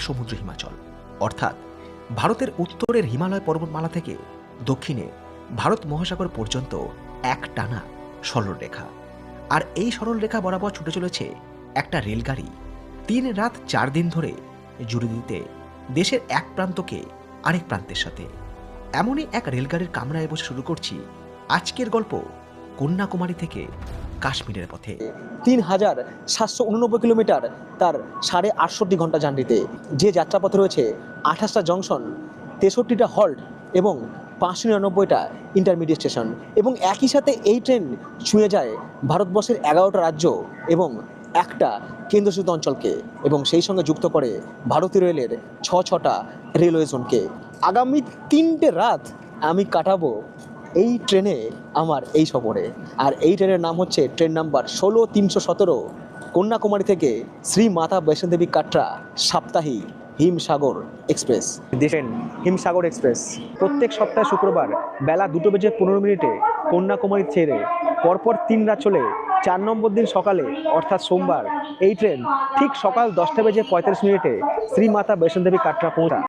সমুদ্র হিমাচল, অর্থাৎ ভারতের উত্তরের হিমালয় পর্বতমালা থেকে দক্ষিণে ভারত মহাসাগর পর্যন্ত এক টানা সরলরেখা। আর এই সরলরেখা বরাবর ছুটে চলেছে একটা রেলগাড়ি 3 রাত 4 দিন ধরে জুড়ে দিতে দেশের এক প্রান্তকে আরেক প্রান্তের সাথে। এমনই এক রেলগাড়ির কামরায় বসে শুরু করছি আজকের গল্প কন্যাকুমারী থেকে কাশ্মীরের পথে। ৩,৭৮৯ কিলোমিটার তার ৬৮ ঘন্টা জার্নিতে, যে যাত্রাপথে রয়েছে ২৮টা জংশন, ৬৩টা হল্ট এবং ৫৯৯টা ইন্টারমিডিয়েট স্টেশন। এবং একই সাথে এই ট্রেন ছুঁয়ে যায় ভারতবর্ষের ১১টা রাজ্য এবং একটা কেন্দ্রশাসিত অঞ্চলকে, এবং সেই সঙ্গে যুক্ত করে ভারতীয় রেলের ৬টা রেলওয়ে জোনকে। আগামী 3টে রাত আমি কাটাবো এই ট্রেনে, আমার এই সফরে। আর এই ট্রেনের নাম হচ্ছে ট্রেন নাম্বার ১৬,৩১৭, কন্যাকুমারী থেকে শ্রী মাতা বৈষ্ণোদেবী কাটরা সাপ্তাহিক হিমসাগর এক্সপ্রেস। দেখেন, হিমসাগর এক্সপ্রেস প্রত্যেক সপ্তাহে শুক্রবার বেলা 2:15 কন্যাকুমারী ছেড়ে পরপর 3 রাত চলে 4 নম্বর দিন সকালে অর্থাৎ সোমবার এই ট্রেন ঠিক সকাল 10:35 শ্রী মাতা বৈষ্ণোদেবী কাটরা পৌঁছা।